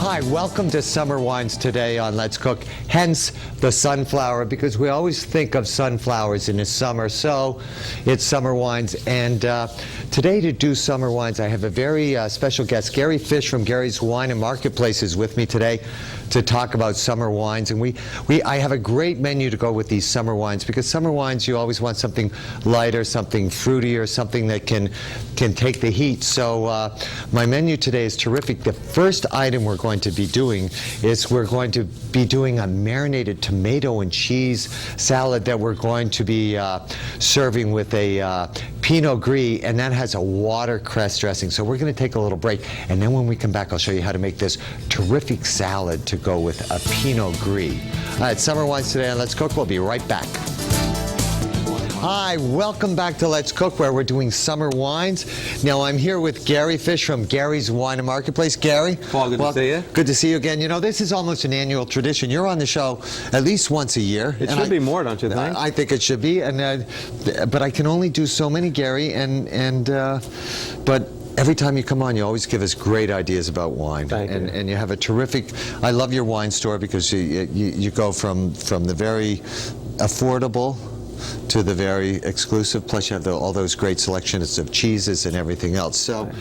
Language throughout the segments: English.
Hi, welcome to Summer Wines today on Let's Cook, hence the sunflower, because we always think of sunflowers in the summer, so it's Summer Wines. And today to do Summer Wines, I have a very special guest. Gary Fish from Gary's Wine and Marketplace is with me today to talk about summer wines. And I have a great menu to go with these summer wines, because summer wines, you always want something lighter, something fruitier, something that can take the heat. So my menu today is terrific. The first item we're going to be doing is we're going to be doing a marinated tomato and cheese salad that we're going to be serving with a Pinot Gris, and that has a watercress dressing. So we're going to take a little break, and then when we come back, I'll show you how to make this terrific salad to go with a Pinot Gris. All right, Summer Wines today on Let's Cook. We'll be right back. Hi, welcome back to Let's Cook, where we're doing summer wines. Now, I'm here with Gary Fish from Gary's Wine and Marketplace. Gary. Paul, good to see you. Good to see you again. You know, this is almost an annual tradition. You're on the show at least once a year. It should be more, don't you think? I think it should be. And but I can only do so many, Gary. But every time you come on, you always give us great ideas about wine. Thank you. And you have a terrific. I love your wine store, because you go from the very affordable to the very exclusive, plus you have all those great selections of cheeses and everything else. So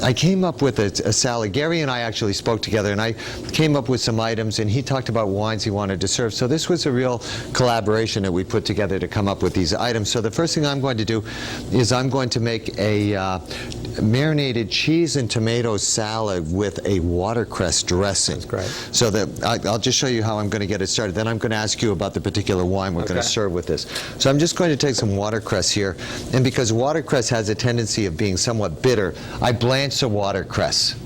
I came up with a salad. Gary and I actually spoke together, and I came up with some items, and he talked about wines he wanted to serve. So this was a real collaboration that we put together to come up with these items. So the first thing I'm going to do is I'm going to make a marinated cheese and tomato salad with a watercress dressing. That's great. So I'll just show you how I'm going to get it started. Then I'm going to ask you about the particular wine we're going to serve with this. So I'm just going to take some watercress here, and because watercress has a tendency of being somewhat bitter, I blanch the watercress.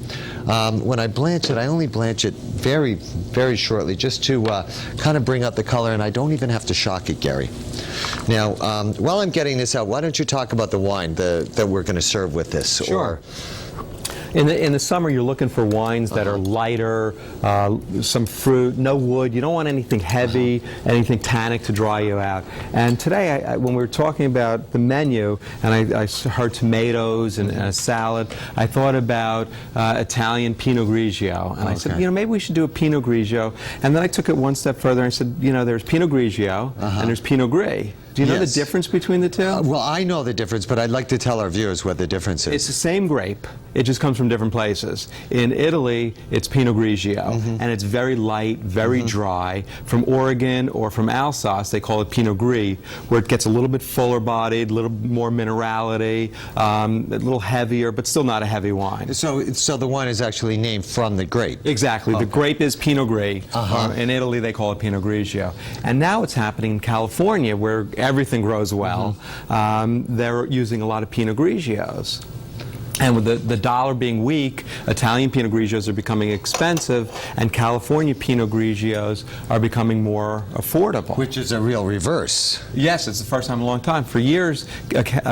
When I blanch it, I only blanch it very, very shortly, just to kind of bring out the color, and I don't even have to shock it, Gary. Now, while I'm getting this out, why don't you talk about the wine that we're going to serve with this? Sure. In the summer, you're looking for wines that are lighter, some fruit, no wood. You don't want anything heavy, anything tannic to dry you out. And today, when we were talking about the menu, and I heard tomatoes and a salad, I thought about Italian Pinot Grigio. And I said, you know, maybe we should do a Pinot Grigio. And then I took it one step further, and I said, you know, there's Pinot Grigio and there's Pinot Gris. Do you know the difference between the two? Well, I know the difference, but I'd like to tell our viewers what the difference is. It's the same grape. It just comes from different places. In Italy, it's Pinot Grigio, and it's very light, very dry. From Oregon or from Alsace, they call it Pinot Gris, where it gets a little bit fuller bodied, a little more minerality, a little heavier, but still not a heavy wine. So the wine is actually named from the grape? Exactly. The grape is Pinot Gris. In Italy, they call it Pinot Grigio. And now it's happening in California, where everything grows well. They're using a lot of Pinot Grigios. And with the dollar being weak, Italian Pinot Grigios are becoming expensive, and California Pinot Grigios are becoming more affordable. Which is a real reverse. Yes, it's the first time in a long time. For years,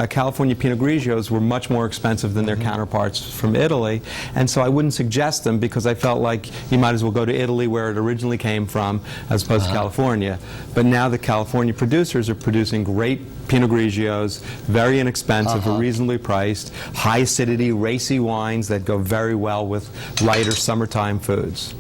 California Pinot Grigios were much more expensive than their counterparts from Italy, and so I wouldn't suggest them, because I felt like you might as well go to Italy, where it originally came from, as opposed to California. But now the California producers are producing great Pinot Grigios, very inexpensive, reasonably priced, high acidity, racy wines that go very well with lighter summertime foods.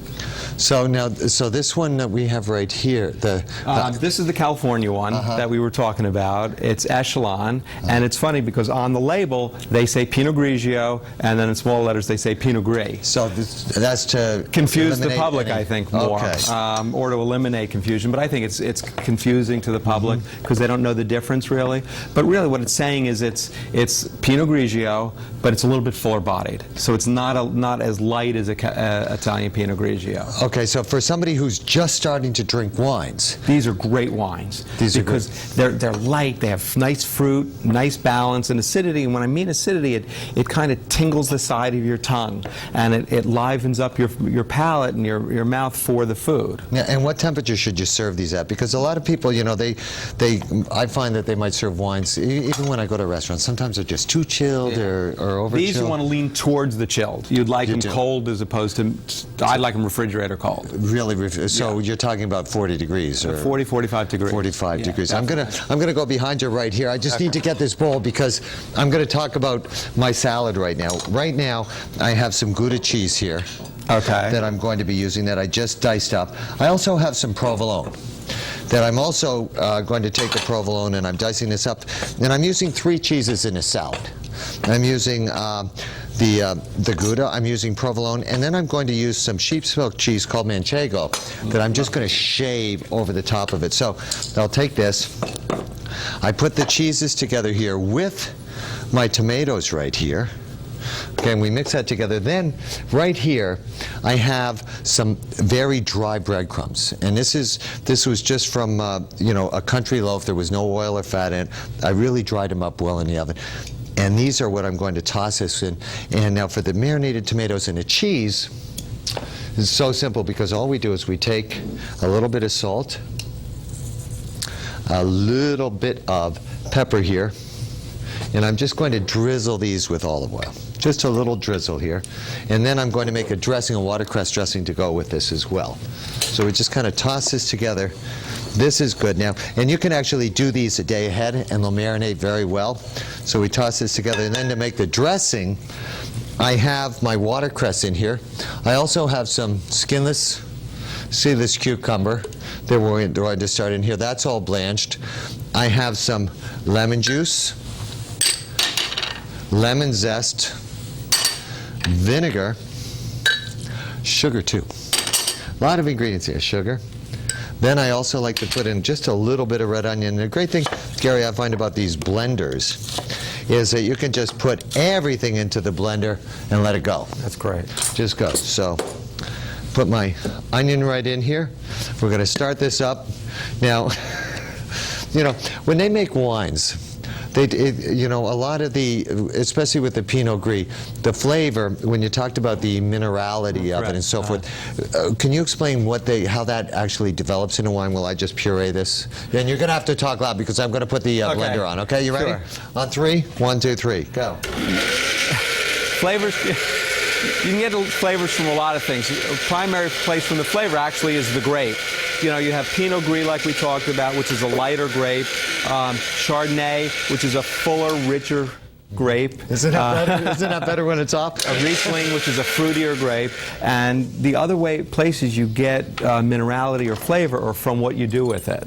So now, this one that we have right here, this is the California one that we were talking about. It's Echelon, and it's funny because on the label they say Pinot Grigio, and then in small letters they say Pinot Gris. So that's to confuse the public, I think, more, or to eliminate confusion. But I think it's confusing to the public because they don't know the difference really. But really, what it's saying is it's Pinot Grigio, but it's a little bit fuller bodied. So it's not as light as Italian Pinot Grigio. Okay, so for somebody who's just starting to drink wines, these are great wines because they're light, they have nice fruit, nice balance, and acidity. And when I mean acidity, it kind of tingles the side of your tongue, and it livens up your palate and your mouth for the food. Yeah, and what temperature should you serve these at? Because a lot of people, you know, I find that they might serve wines, even when I go to restaurants, sometimes they're just too chilled or over chilled. These you want to lean towards the chilled. You'd like them cold as opposed to, I'd like them refrigerator cold. Really? So you're talking about 40 degrees? Or 40, 45 degrees. 45 degrees. I'm gonna go behind you right here. I just need to get this bowl because I'm going to talk about my salad right now. Right now, I have some Gouda cheese here. that I'm going to be using that I just diced up. I also have some provolone that I'm also going to take the provolone, and I'm dicing this up. And I'm using 3 cheeses in a salad. I'm using the Gouda, I'm using provolone, and then I'm going to use some sheep's milk cheese called Manchego that I'm just going to shave over the top of it. So I'll take this. I put the cheeses together here with my tomatoes right here. Okay, and we mix that together. Then, right here, I have some very dry breadcrumbs, and this was just from a country loaf. There was no oil or fat in it. I really dried them up well in the oven, and these are what I'm going to toss this in. And now for the marinated tomatoes and the cheese, it's so simple because all we do is we take a little bit of salt, a little bit of pepper here, and I'm just going to drizzle these with olive oil. Just a little drizzle here. And then I'm going to make a dressing, a watercress dressing to go with this as well. So we just kind of toss this together. This is good now. And you can actually do these a day ahead, and they'll marinate very well. So we toss this together. And then to make the dressing, I have my watercress in here. I also have some skinless, seedless cucumber that we're going to start in here. That's all blanched. I have some lemon juice, lemon zest, vinegar, sugar too. A lot of ingredients here, sugar. Then I also like to put in just a little bit of red onion. And the great thing, Gary, I find about these blenders is that you can just put everything into the blender and let it go. That's great. Just go. So put my onion right in here. We're going to start this up. Now, when they make wines, a lot of the, especially with the Pinot Gris, the flavor, when you talked about the minerality of it and so forth, can you explain how that actually develops in a wine? Will I just puree this? And you're going to have to talk loud because I'm going to put the blender on. Okay, you ready? Sure. On 3, 1, 2, 3, go. Flavors. You can get flavors from a lot of things. A primary place from the flavor actually is the grape. You have Pinot Gris, like we talked about, which is a lighter grape. Chardonnay, which is a fuller, richer grape. Isn't that better when it's off? A Riesling, which is a fruitier grape. And the other places you get minerality or flavor are from what you do with it.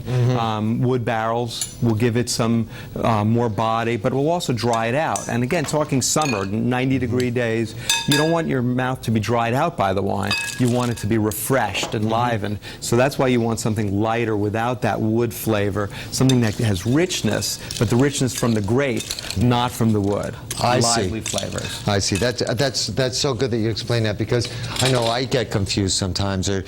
Wood barrels will give it some more body, but it will also dry it out. And again, talking summer, 90-degree days, you don't want your mouth to be dried out by the wine. You want it to be refreshed and livened. So that's why you want something lighter without that wood flavor, something that has richness, but the richness from the grape, not from the wood. Lively flavors. I see. That's so good that you explain that, because I know I get confused sometimes, or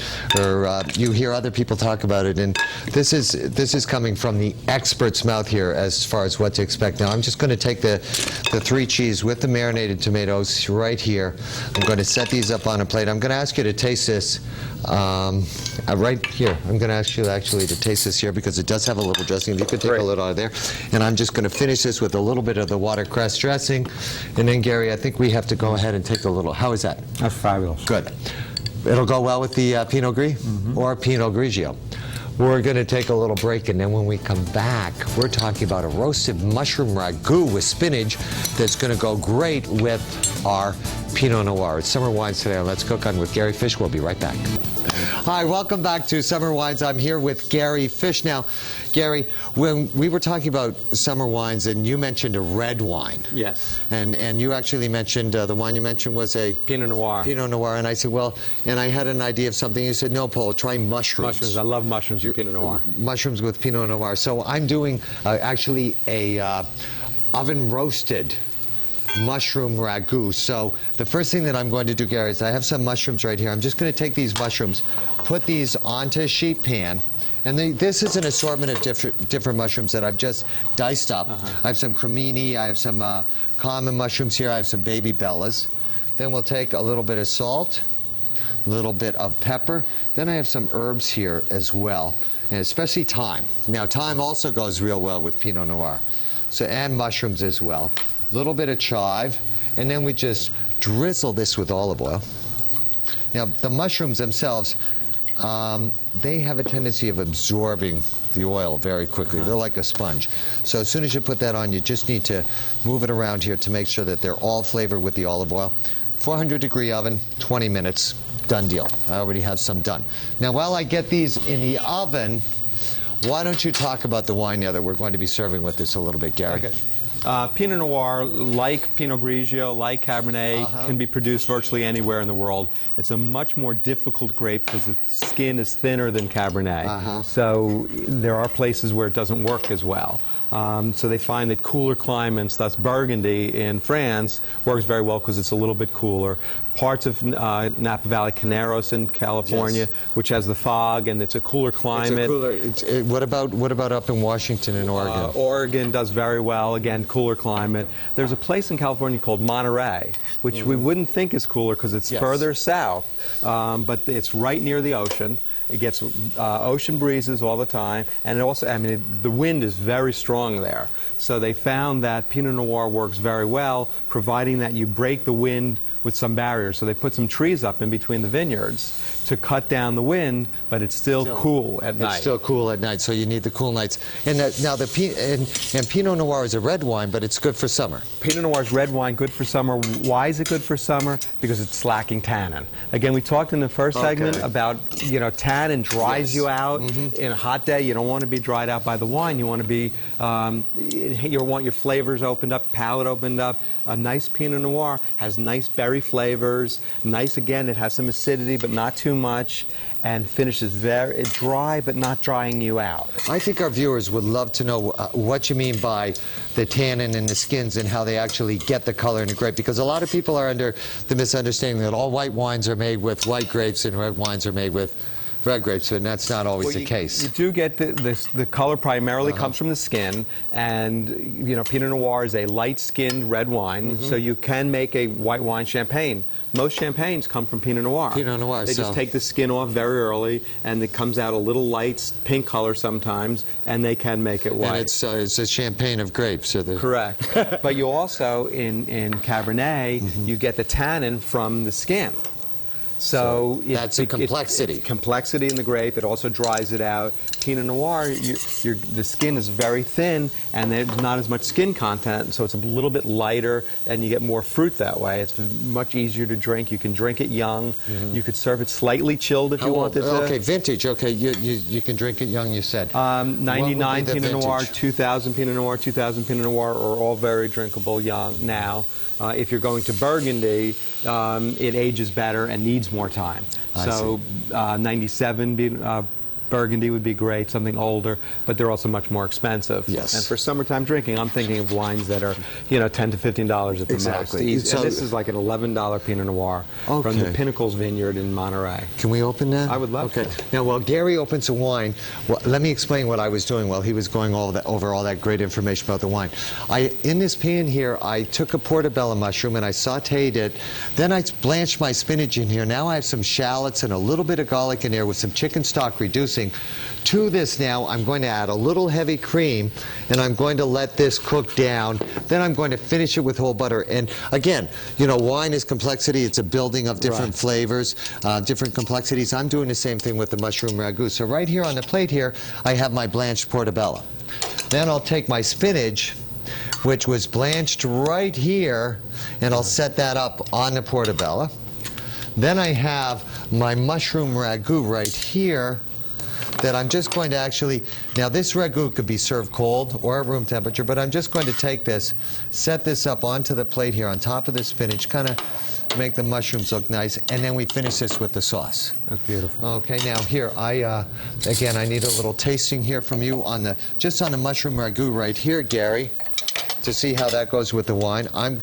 you hear other people talk about it, and this is coming from the expert's mouth here as far as what to expect. Now I'm just going to take the 3 cheese with the marinated tomatoes right here. I'm going to set these up on a plate. I'm going to ask you to taste this right here. I'm going to ask you actually to taste this here because it does have a little dressing. If you could take a little out of there. And I'm just going to finish this with a little bit of the watercress dressing. And then, Gary, I think we have to go ahead and take a little. How is that? That's fabulous. Good. It'll go well with the Pinot Gris or Pinot Grigio. We're going to take a little break, and then when we come back, we're talking about a roasted mushroom ragu with spinach that's going to go great with our Pinot Noir. It's Summer Wines today on Let's Cook On with Gary Fish. We'll be right back. Hi, welcome back to Summer Wines. I'm here with Gary Fish. Now, Gary, when we were talking about summer wines, and you mentioned a red wine. Yes. And you actually mentioned, the wine you mentioned was a Pinot Noir. Pinot Noir. And I said, well, and I had an idea of something. You said, no, Paul, try mushrooms. Mushrooms. I love mushrooms with Pinot Noir. Mushrooms with Pinot Noir. So I'm doing actually a oven roasted mushroom ragu. So the first thing that I'm going to do, Gary, is I have some mushrooms right here. I'm just going to take these mushrooms, put these onto a sheet pan, and this is an assortment of different mushrooms that I've just diced up. I have some cremini, I have some common mushrooms here, I have some baby bellas. Then we'll take a little bit of salt, a little bit of pepper. Then I have some herbs here as well, and especially thyme. Now, thyme also goes real well with Pinot Noir. So, and mushrooms as well. A little bit of chive, and then we just drizzle this with olive oil. Now, the mushrooms themselves, they have a tendency of absorbing the oil very quickly. They're like a sponge. So as soon as you put that on, you just need to move it around here to make sure that they're all flavored with the olive oil. 400-degree oven, 20 minutes. done deal. I already have some done. Now, while I get these in the oven, why don't you talk about the wine now that we're going to be serving with this a little bit, Gary? Okay. Pinot Noir, like Pinot Grigio, like Cabernet, can be produced virtually anywhere in the world. It's a much more difficult grape because the skin is thinner than Cabernet. So there are places where it doesn't work as well. So they find that cooler climates, thus Burgundy in France, works very well because it's a little bit cooler. Parts of Napa Valley, Caneros in California, which has the fog and it's a cooler climate. What about up in Washington and Oregon? Oregon does very well. Again, cooler climate. There's a place in California called Monterey, which we wouldn't think is cooler because it's further south, but it's right near the ocean. It gets ocean breezes all the time, and it also, I mean, the wind is very strong there. So they found that Pinot Noir works very well, providing that you break the wind with some barriers. So they put some trees up in between the vineyards to cut down the wind, but it's still cool at night. It's still cool at night, so you need the cool nights. And now and Pinot Noir is a red wine, but it's good for summer. Pinot Noir is red wine, good for summer. Why is it good for summer? Because it's lacking tannin. Again, we talked in the first segment about, you know, tannin dries you out. In a hot day, you don't want to be dried out by the wine. You want to be, you want your flavors opened up, palate opened up. A nice Pinot Noir has nice berry flavors. Nice, again, it has some acidity, but not too much, and finishes very dry, but not drying you out. I think our viewers would love to know what you mean by the tannin and the skins and how they actually get the color in the grape, because a lot of people are under the misunderstanding that all white wines are made with white grapes and red wines are made with red grapes, and that's not always the case. You do get the color primarily comes from the skin, and you know, Pinot Noir is a light-skinned red wine, so you can make a white wine champagne. Most champagnes come from Pinot Noir. Pinot Noir. They just take the skin off very early, and it comes out a little light pink color sometimes, and they can make it white. And it's a champagne of grapes. So correct. But you also, in Cabernet, you get the tannin from the skin. So that's a complexity. It's complexity in the grape. It also dries it out. Pinot Noir, the skin is very thin, and there's not as much skin content, so it's a little bit lighter, and you get more fruit that way. It's much easier to drink. You can drink it young. You could serve it slightly chilled if you wanted to. Okay, vintage. Okay, you can drink it young, you said. 99 Pinot Noir, 2000 Pinot Noir, 2000 Pinot Noir are all very drinkable young now. If you're going to Burgundy, it ages better and needs more time. So 97 Burgundy would be great, something older, but they're also much more expensive. Yes. And for summertime drinking, I'm thinking of wines that are, you know, $10 to $15 at the Exactly. most. And this is like an $11 Pinot Noir from the Pinnacles Vineyard in Monterey. Can we open that? I would love to. Now, while Gary opens a wine, let me explain what I was doing while he was going over all that great information about the wine. In this pan here, I took a portobello mushroom and I sauteed it. Then I blanched my spinach in here. Now I have some shallots and a little bit of garlic in there with some chicken stock reducing. To this now, I'm going to add a little heavy cream, and I'm going to let this cook down. Then I'm going to finish it with whole butter. And again, you know, wine is complexity. It's a building of different flavors, different complexities. I'm doing the same thing with the mushroom ragu. So right here on the plate here, I have my blanched portobello. Then I'll take my spinach, which was blanched right here, and I'll set that up on the portobello. Then I have my mushroom ragu right here, that I'm just going to actually, now this ragu could be served cold or at room temperature, but I'm just going to take this, set this up onto the plate here on top of the spinach, kind of make the mushrooms look nice, and then we finish this with the sauce. That's beautiful. Okay, now here, again, I need a little tasting here from you on just on the mushroom ragu right here, Gary, to see how that goes with the wine. I'm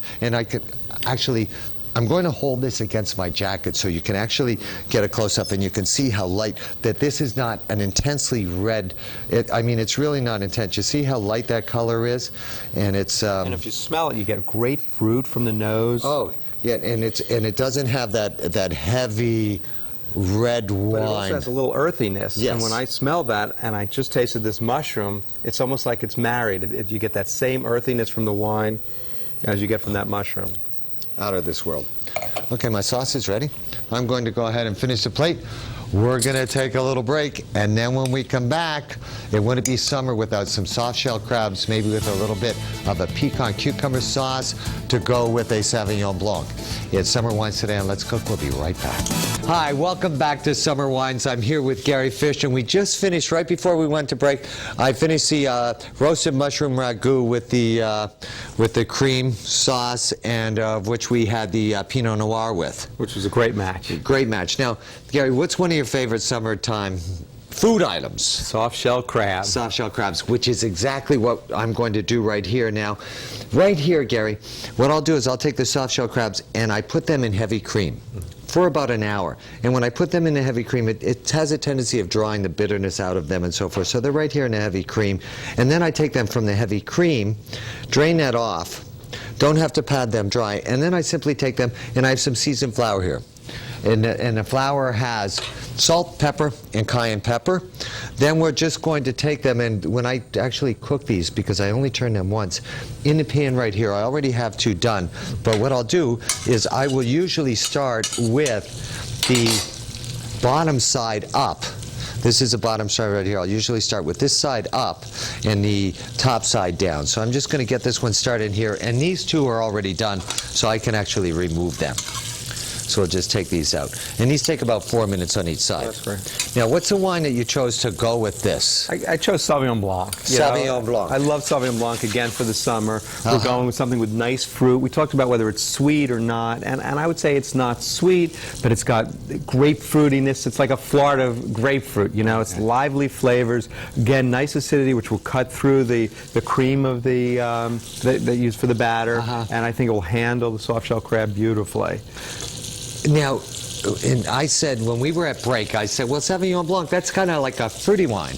going to hold this against my jacket so you can actually get a close-up and you can see how light, that this is not an intensely red, I mean, it's really not intense. You see how light that color is? And it's... and if you smell it, you get great fruit from the nose. Oh, yeah, and it doesn't have that heavy red wine. But it also has a little earthiness. Yes. And when I smell that, and I just tasted this mushroom, it's almost like it's married. You get that same earthiness from the wine as you get from that mushroom. Out of this world. Okay, my sauce is ready. I'm going to go ahead and finish the plate. We're going to take a little break, and then when we come back, it wouldn't be summer without some soft-shell crabs, maybe with a little bit of a pecan cucumber sauce to go with a Sauvignon Blanc. It's Summer Wines Today on Let's Cook. We'll be right back. Hi, welcome back to Summer Wines. I'm here with Gary Fish, and we just finished, right before we went to break, I finished the roasted mushroom ragu with the cream sauce, and of which we had the Pinot Noir with. Which was a great match. Great match. Now, Gary, what's one of your favorite summertime food items? Soft shell crab. Soft shell crabs, which is exactly what I'm going to do right here now. Right here, Gary, what I'll do is I'll take the soft shell crabs and I put them in heavy cream for about an hour. And when I put them in the heavy cream, it has a tendency of drawing the bitterness out of them and so forth. So they're right here in the heavy cream. And then I take them from the heavy cream, drain that off, don't have to pad them dry, and then I simply take them, and I have some seasoned flour here. And the flour has salt, pepper, and cayenne pepper. Then we're just going to take them, and when I actually cook these, because I only turn them once, in the pan right here, I already have two done. But what I'll do is I will usually start with the bottom side up. This is the bottom side right here. I'll usually start with this side up and the top side down. So I'm just going to get this one started here, and these two are already done, so I can actually remove them. So we'll just take these out. And these take about 4 minutes on each side. That's great. Now, what's the wine that you chose to go with this? I chose Sauvignon Blanc. Sauvignon Blanc. I love Sauvignon Blanc, again, for the summer. We're going with something with nice fruit. We talked about whether it's sweet or not, and I would say it's not sweet, but it's got grape fruitiness. It's like a Florida grapefruit, you know. It's lively flavors. Again, nice acidity, which will cut through the cream of the that used for the batter, and I think it will handle the soft shell crab beautifully. Now, and I said, when we were at break, I said, well, Sauvignon Blanc, that's kind of like a fruity wine.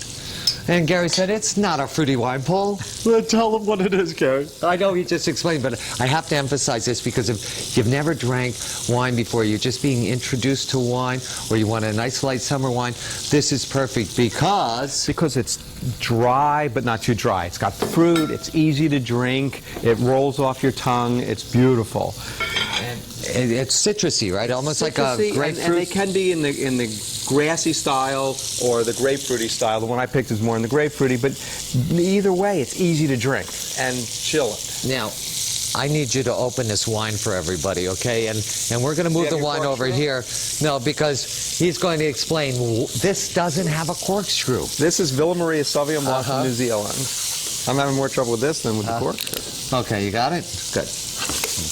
And Gary said, it's not a fruity wine, Paul. Well, tell them what it is, Gary. I know you just explained, but I have to emphasize this because if you've never drank wine before, you're just being introduced to wine, or you want a nice light summer wine, this is perfect because... Because it's dry, but not too dry. It's got fruit, it's easy to drink, it rolls off your tongue, it's beautiful. And it's citrusy, right? Almost citrusy, like a grapefruit. And they can be in the grassy style or the grapefruity style. The one I picked is more in the grapefruity, but either way, it's easy to drink and chill it. Now, I need you to open this wine for everybody, okay? And we're going to move the wine over here. No, because he's going to explain, this doesn't have a corkscrew. This is Villa Maria Sauvignon Blanc from New Zealand. I'm having more trouble with this than with the corkscrew. Okay, you got it? Good.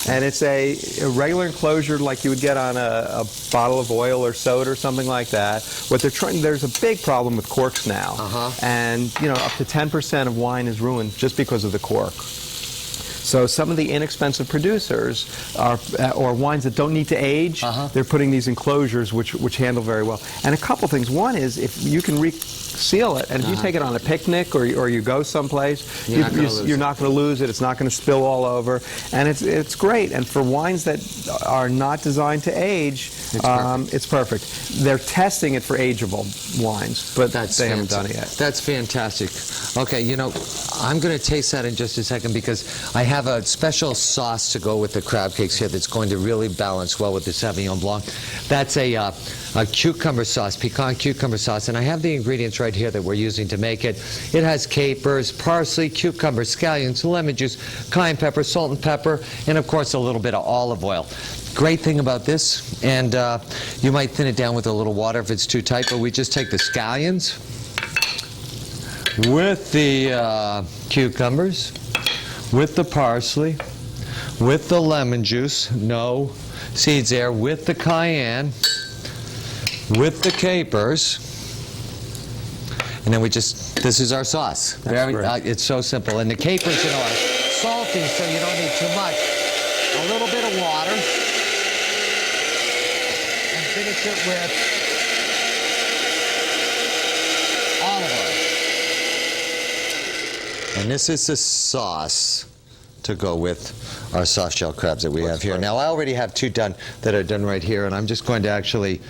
And it's a regular enclosure like you would get on a bottle of oil or soda or something like that. What they're trying, there's a big problem with corks now, and you know, up to 10% of wine is ruined just because of the cork. So some of the inexpensive producers are, or wines that don't need to age, they're putting these enclosures which handle very well. And a couple things. One is if you can seal it, and if you take it on a picnic or you go someplace, you're not going to lose it. It's not going to spill all over, and it's great. And for wines that are not designed to age, it's perfect. They're testing it for ageable wines, but they haven't done it yet. That's fantastic. Okay, you know, I'm going to taste that in just a second because I have a special sauce to go with the crab cakes here that's going to really balance well with the Sauvignon Blanc. That's a cucumber sauce, piquant cucumber sauce, and I have the ingredients right here that we're using to make it. It has capers, parsley, cucumber, scallions, lemon juice, cayenne pepper, salt and pepper, and of course a little bit of olive oil. Great thing about this, and you might thin it down with a little water if it's too tight, but we just take the scallions with the cucumbers, with the parsley, with the lemon juice, no seeds there, with the cayenne, with the capers, and then we just, this is our sauce. It's so simple. And the capers, you know, are salty, so you don't need too much. A little bit of water, and finish it with olive oil. And this is the sauce to go with our soft shell crabs that we have here. Now, I already have two done that are done right here, and I'm just going to actually,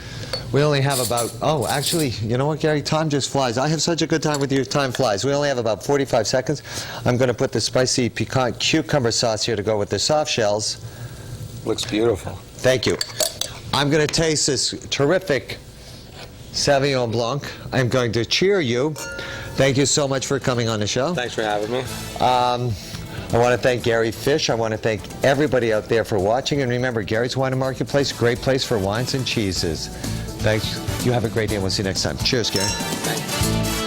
we only have about, oh, actually, you know what, Gary, time just flies. I have such a good time with you, time flies. We only have about 45 seconds. I'm going to put the spicy piquant cucumber sauce here to go with the soft shells. Looks beautiful. Thank you. I'm going to taste this terrific Sauvignon Blanc. I'm going to cheer you. Thank you so much for coming on the show. Thanks for having me. I want to thank Gary Fish. I want to thank everybody out there for watching. And remember, Gary's Wine and Marketplace, great place for wines and cheeses. Thanks. You have a great day, and we'll see you next time. Cheers, Gary. Thanks.